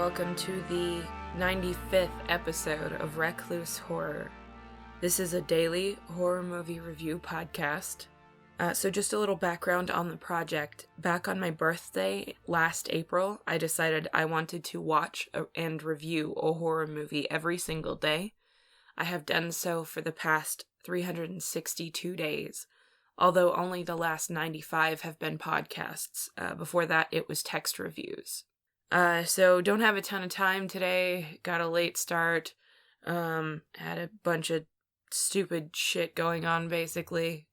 welcome to the 95th episode of Recluse Horror. This is a daily horror movie review podcast. So just a little background on the project. Back on my birthday last April, I decided I wanted to watch and review a horror movie every single day. I have done so for the past 362 days, although only the last 95 have been podcasts. Before that, it was text reviews. So don't have a ton of time today. Got a late start. Had a bunch of stupid shit going on, basically.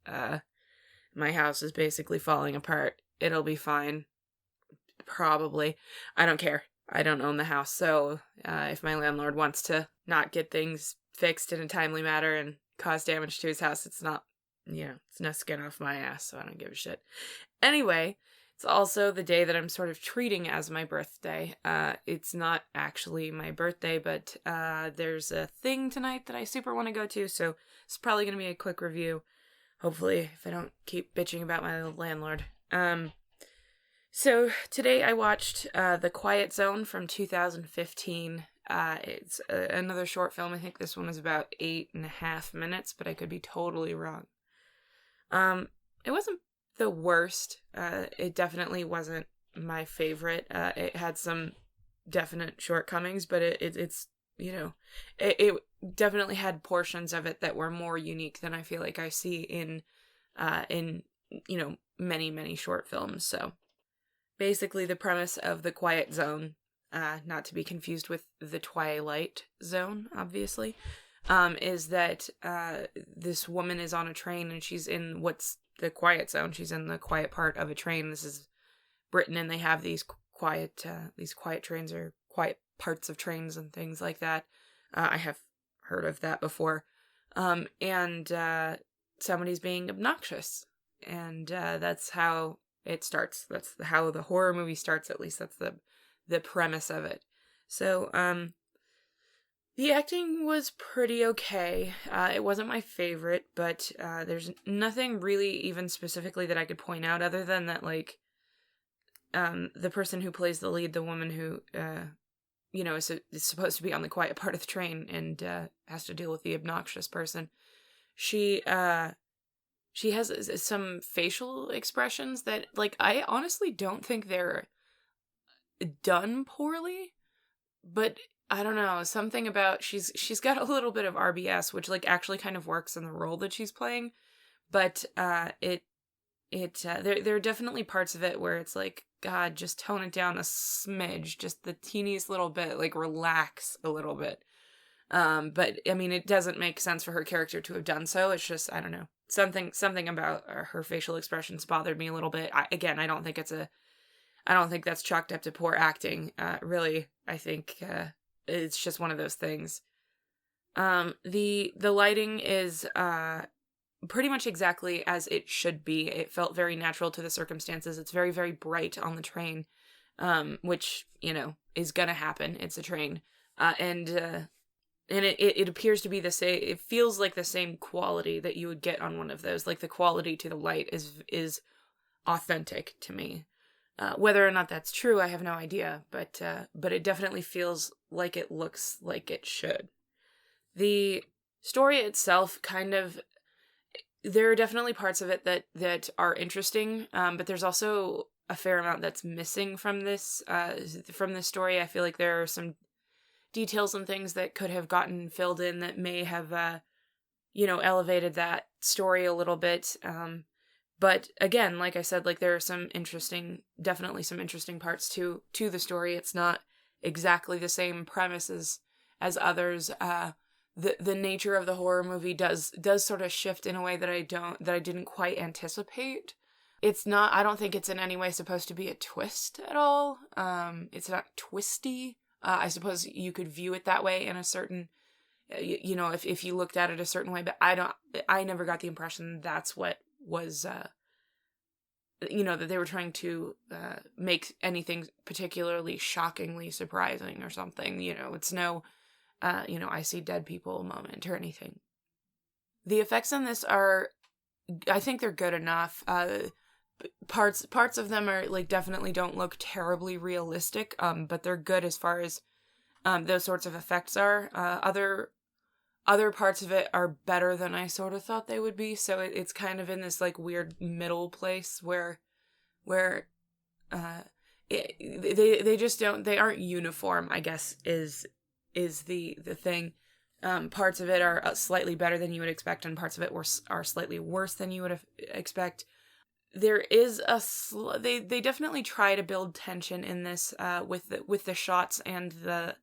My house is basically falling apart. It'll be fine. Probably. I don't care. I don't own the house, so if my landlord wants to not get things fixed in a timely manner and cause damage to his house, it's not, it's no skin off my ass, so I don't give a shit. Anyway, it's also the day that I'm sort of treating as my birthday. It's not actually my birthday, but there's a thing tonight that I super want to go to, so it's probably going to be a quick review. Hopefully, if I don't keep bitching about my landlord. So today I watched The Quiet Zone from 2015. It's another short film. I think this one is about 8.5 minutes, but I could be totally wrong. It wasn't the worst. It definitely wasn't my favorite. It had some definite shortcomings, but it definitely had portions of it that were more unique than I feel like I see in many, many short films. So basically the premise of The Quiet Zone, not to be confused with The Twilight Zone, obviously, is that this woman is on a train and she's in what's the quiet zone. She's in the quiet part of a train. This is Britain, and they have these quiet trains or quiet parts of trains and things like that. I have heard of that before. And somebody's being obnoxious, and that's how it starts. That's how the horror movie starts. At least that's the premise of it. So, the acting was pretty okay. It wasn't my favorite, but there's nothing really even specifically that I could point out other than that, like, the person who plays the lead, the woman who, is supposed to be on the quiet part of the train and has to deal with the obnoxious person. She has some facial expressions that, like, I honestly don't think they're done poorly, but I don't know, something about she's got a little bit of RBS, which, like, actually kind of works in the role that she's playing, but there are definitely parts of it where it's like, God, just tone it down a smidge, just the teeniest little bit, like, relax a little bit. But I mean, it doesn't make sense for her character to have done so. It's just, I don't know, something about her facial expressions bothered me a little bit. I don't think that's chalked up to poor acting. Really, I think it's just one of those things. The lighting is pretty much exactly as it should be. It felt very natural to the circumstances. It's very, very bright on the train, which, is gonna happen. It's a train. And it appears to be the same. It feels like the same quality that you would get on one of those. Like, the quality to the light is authentic to me. Whether or not that's true, I have no idea, but it definitely feels like it looks like it should. The story itself there are definitely parts of it that are interesting, but there's also a fair amount that's missing from this story. I feel like there are some details and things that could have gotten filled in that may have, elevated that story a little bit. But again, like I said, like, there are definitely some interesting parts to the story. It's not exactly the same premises as others. The nature of the horror movie does sort of shift in a way that I didn't quite anticipate. I don't think it's in any way supposed to be a twist at all. It's not twisty. I suppose you could view it that way in a certain, if you looked at it a certain way, but I never got the impression that's what was, that they were trying to make anything particularly shockingly surprising or something. It's no, I see dead people moment or anything. The effects on this I think they're good enough. parts of them are like definitely don't look terribly realistic, but they're good as far as those sorts of effects are. Other parts of it are better than I sort of thought they would be, so it's kind of in this like weird middle place where they just don't, they aren't uniform, I guess is the thing. Parts of it are slightly better than you would expect, and parts of it are slightly worse than you would expect. There is they definitely try to build tension in this with the shots and the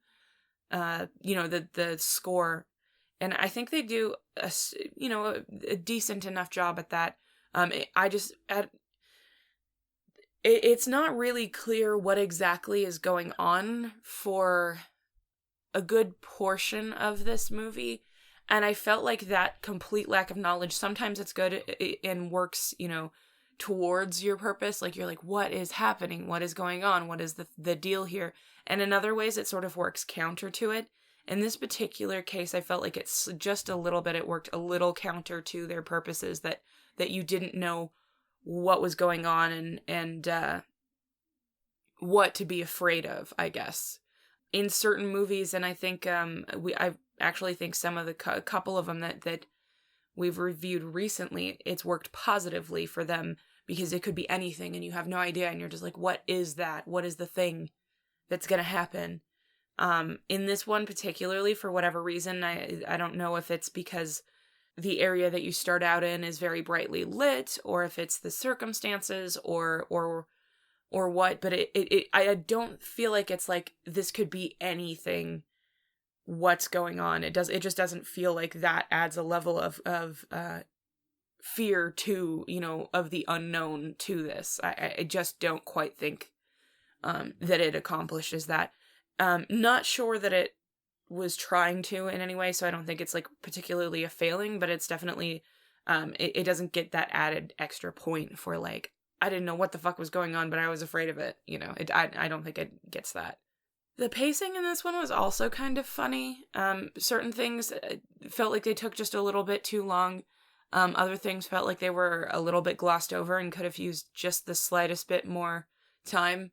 the score, and I think they do a decent enough job at that. It's not really clear what exactly is going on for a good portion of this movie, and I felt like that complete lack of knowledge, sometimes it's good and works, towards your purpose. Like, you're like, what is happening? What is going on? What is the deal here? And in other ways, it sort of works counter to it. In this particular case, I felt like it's just a little bit, it worked a little counter to their purposes, that you didn't know what was going on and what to be afraid of, I guess. In certain movies, and I think I actually think some of the couple of them that we've reviewed recently, it's worked positively for them, because it could be anything and you have no idea, and you're just like, what is that? What is the thing that's gonna happen? In this one particularly, for whatever reason, I don't know if it's because the area that you start out in is very brightly lit, or if it's the circumstances, or what, but I don't feel like it's like this could be anything. What's going on? It just doesn't feel like that adds a level of fear to, of the unknown to this. I just don't quite think that it accomplishes that. Not sure that it was trying to in any way, so I don't think it's like particularly a failing, but it's definitely it doesn't get that added extra point for like, I didn't know what the fuck was going on, but I was afraid of it. I don't think it gets that. The pacing in this one was also kind of funny. Certain things felt like they took just a little bit too long. Other things felt like they were a little bit glossed over and could have used just the slightest bit more time.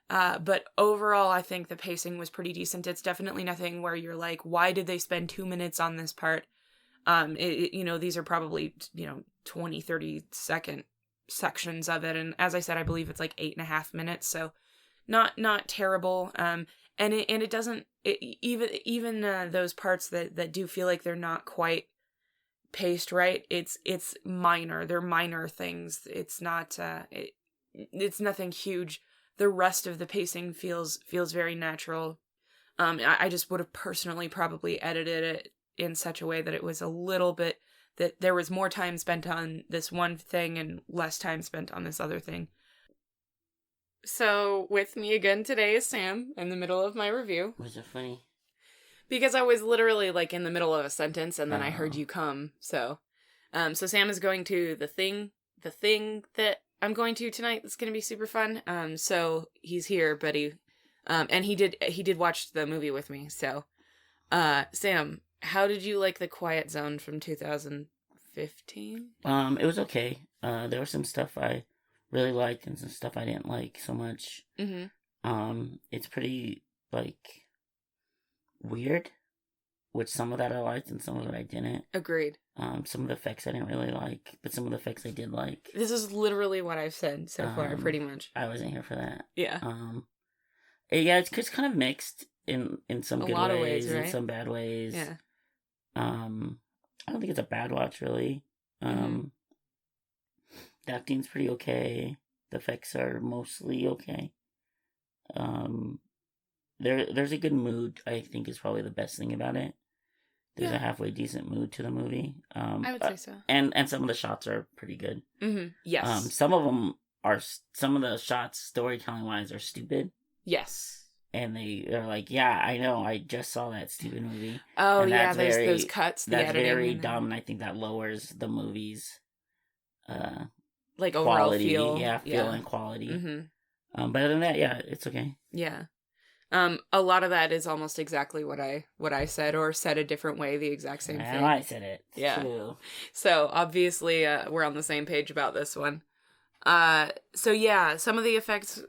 But overall, I think the pacing was pretty decent. It's definitely nothing where you're like, why did they spend 2 minutes on this part? These are probably, 20, 30-second sections of it. And as I said, I believe it's like 8.5 minutes. So not terrible. And it doesn't, even those parts that do feel like they're not quite paced right, it's minor. They're minor things. It's not, it's nothing huge. The rest of the pacing feels very natural. I just would have personally probably edited it in such a way that it was a little bit, that there was more time spent on this one thing and less time spent on this other thing. So, with me again today is Sam, in the middle of my review. Was it funny? Because I was literally, like, in the middle of a sentence, and then I heard you come, so. So Sam is going to the thing that I'm going to tonight that's going to be super fun. So he's here, but and he did watch the movie with me, so. Sam, how did you like The Quiet Zone from 2015? It was okay. There was some stuff I really liked and some stuff I didn't like so much. Mm-hmm. It's pretty, like, weird, which some of that I liked and some of it I didn't. Agreed. Some of the effects I didn't really like, but some of the effects I did like. This is literally what I've said so far, pretty much. I wasn't here for that. Yeah. Yeah, it's kind of mixed in some good ways, right? and some bad ways. Yeah. I don't think it's a bad watch, really. The acting's pretty okay. The effects are mostly okay. There's a good mood, I think, is probably the best thing about it. There's a halfway decent mood to the movie. I would say so. And some of the shots are pretty good. Mm-hmm. Yes. Some of the shots, storytelling-wise, are stupid. Yes. And they're like, yeah, I know, I just saw that stupid movie. Oh, and yeah, there's those cuts. That's very dumb, and I think that lowers the movie's like quality, overall feel. Feel and quality. Mm-hmm. But other than that, yeah, it's okay. Yeah. A lot of that is almost exactly what I said, or said a different way, the exact same thing. I said it. Yeah. True. So obviously, we're on the same page about this one. So yeah, some of the effects,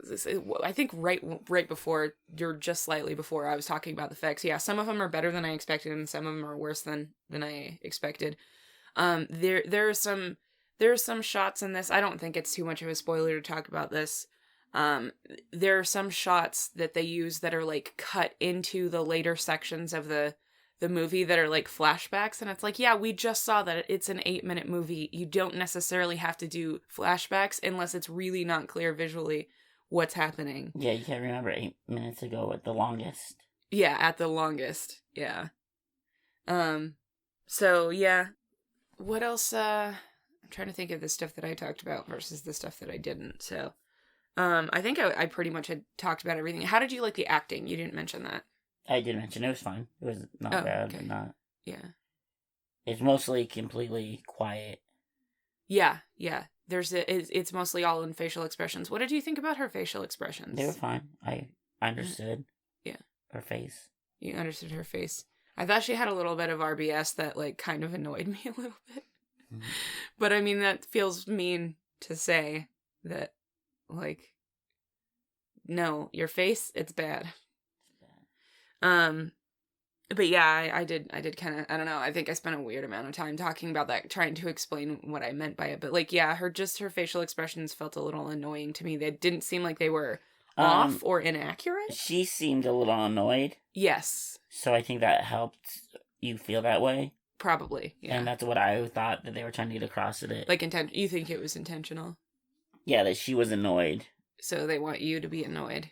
I think right before, you're just slightly before I was talking about the effects. Yeah, some of them are better than I expected, and some of them are worse than I expected. There are some shots in this. I don't think it's too much of a spoiler to talk about this. There are some shots that they use that are like cut into the later sections of the movie that are like flashbacks, and it's like, yeah, we just saw that it's an 8-minute movie. You don't necessarily have to do flashbacks unless it's really not clear visually what's happening. Yeah, you can't remember 8 minutes ago at the longest. Yeah, at the longest. Yeah. So yeah. What else? I'm trying to think of the stuff that I talked about versus the stuff that I didn't. So, I think I pretty much had talked about everything. How did you like the acting? You didn't mention that. I did mention it was fine. It was not bad. Okay. Not. Yeah. It's mostly completely quiet. Yeah. It's mostly all in facial expressions. What did you think about her facial expressions? They were fine. I understood. Yeah. Her face. You understood her face. I thought she had a little bit of RBS that like kind of annoyed me a little bit. Mm-hmm. But I mean, that feels mean to say that, like, no, your face, it's bad. But yeah, I did kind of, I don't know, I think I spent a weird amount of time talking about that, trying to explain what I meant by it. But like, yeah, her facial expressions felt a little annoying to me. They didn't seem like they were off or inaccurate. She seemed a little annoyed. Yes. So I think that helped you feel that way. Probably, yeah. And that's what I thought that they were trying to get across with it. Like, you think it was intentional? Yeah, that she was annoyed. So they want you to be annoyed.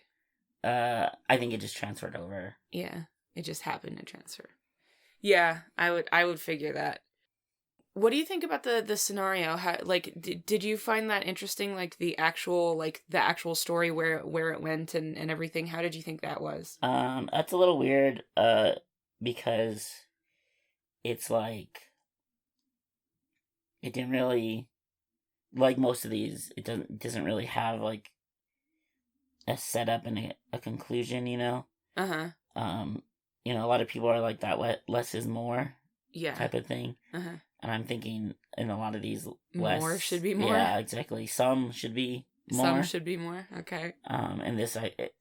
I think it just transferred over. Yeah, it just happened to transfer. Yeah, I would figure that. What do you think about the scenario? How, like, did you find that interesting? Like the actual story where it went and everything. How did you think that was? That's a little weird. Because it's like it didn't really, like most of these. It doesn't really have like a setup and a conclusion, you know? Uh-huh. You know, a lot of people are like that less is more type of thing. Uh-huh. And I'm thinking in a lot of these more should be more. Yeah, exactly. Some should be more. Some should be more. Okay. And this,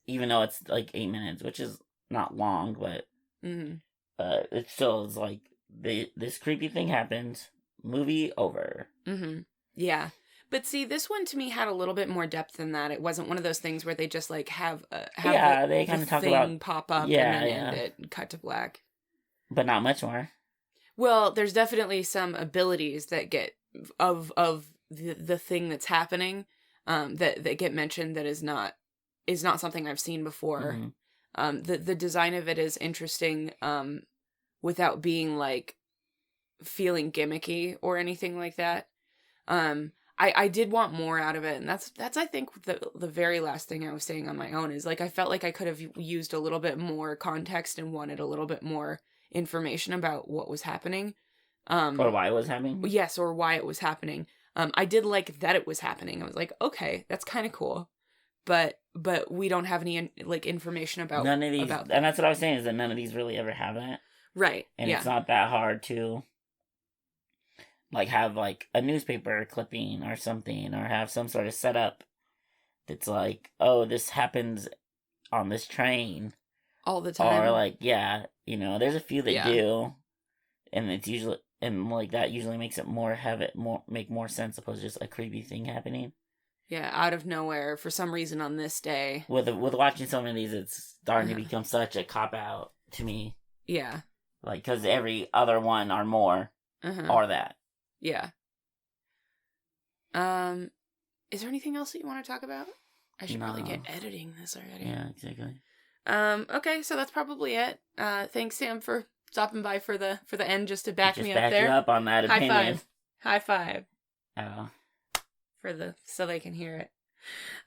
even though it's like 8 minutes, which is not long, but it still is like this creepy thing happens. Movie over. Mm-hmm. Yeah. But see, this one to me had a little bit more depth than that. It wasn't one of those things where they just like have they kind of talk about pop up and then end it and cut to black. But not much more. Well, there's definitely some abilities that get of the thing that's happening that get mentioned that is not something I've seen before. Mm-hmm. The design of it is interesting without being like feeling gimmicky or anything like that. I did want more out of it, and that's I think the very last thing I was saying on my own is like I felt like I could have used a little bit more context and wanted a little bit more information about what was happening. Or why it was happening? Yes, or why it was happening. I did like that it was happening. I was like, okay, that's kind of cool. But we don't have any like information about none of these, and that's what I was saying is that none of these really ever have that. Right. And it's not that hard to like have like a newspaper clipping or something, or have some sort of setup that's like, oh, this happens on this train all the time, or like, yeah, you know, there's a few that do, and it's usually, and like that usually makes it make more sense opposed to just a creepy thing happening. Yeah, out of nowhere for some reason on this day. With watching some of these, it's starting to become such a cop out to me. Yeah, like because every other one or more are that. Yeah. Is there anything else that you want to talk about? I should probably get editing this already. Yeah, exactly. Okay, so that's probably it. Thanks, Sam, for stopping by for the end just to back me up there. Just back you up on that opinion. High five. Oh. So they can hear it.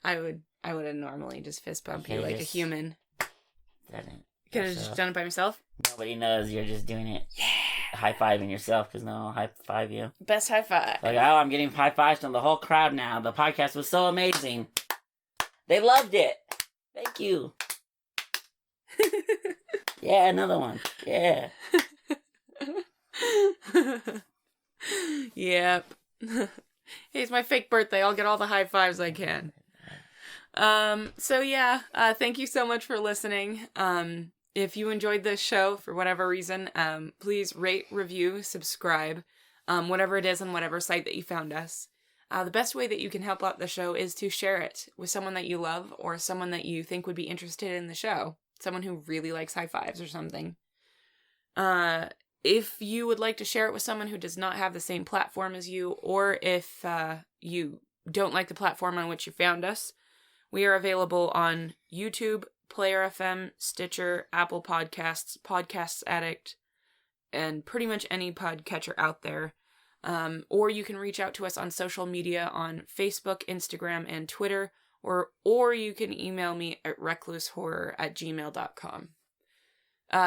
I would have normally just fist bump you like a human. Could have just done it by myself. Nobody knows you're just doing it. Yeah. High-fiving yourself because no one will high-five you. Best high five. Like, oh, I'm getting high-fives from the whole crowd now. The podcast was so amazing. They loved it. Thank you. Yeah, another one. Yeah. Yep. Hey, it's my fake birthday. I'll get all the high fives I can. So yeah, thank you so much for listening. If you enjoyed this show for whatever reason, please rate, review, subscribe, whatever it is on whatever site that you found us. The best way that you can help out the show is to share it with someone that you love or someone that you think would be interested in the show. Someone who really likes high fives or something. If you would like to share it with someone who does not have the same platform as you, or if you don't like the platform on which you found us, we are available on YouTube, Player FM, Stitcher, Apple Podcasts, Podcasts Addict, and pretty much any podcatcher out there. Or you can reach out to us on social media on Facebook, Instagram, and Twitter, or you can email me at reclusehorror@gmail.com.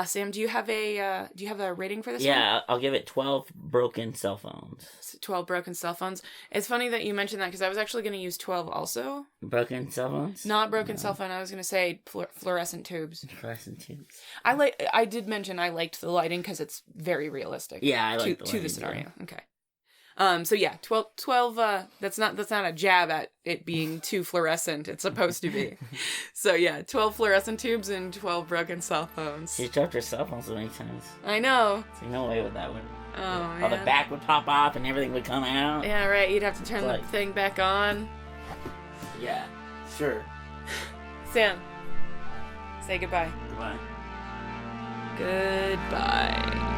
Sam, do you have a rating for this one? Yeah, I'll give it 12 broken cell phones. 12 broken cell phones. It's funny that you mentioned that because I was actually going to use 12 also. Broken cell phones? Not broken cell phone. I was going to say fluorescent tubes. Fluorescent tubes. I did mention I liked the lighting because it's very realistic. Yeah, I like to the scenario. Too. Okay. So yeah, 12, that's not a jab at it being too fluorescent. It's supposed to be. So yeah, 12 fluorescent tubes and 12 broken cell phones. You dropped your cell phone so many times. I know. So no way with that one. Oh, man. All the back would pop off and everything would come out. Yeah, right. You'd have to turn the thing back on. Yeah, sure. Sam, say goodbye. Goodbye. Goodbye.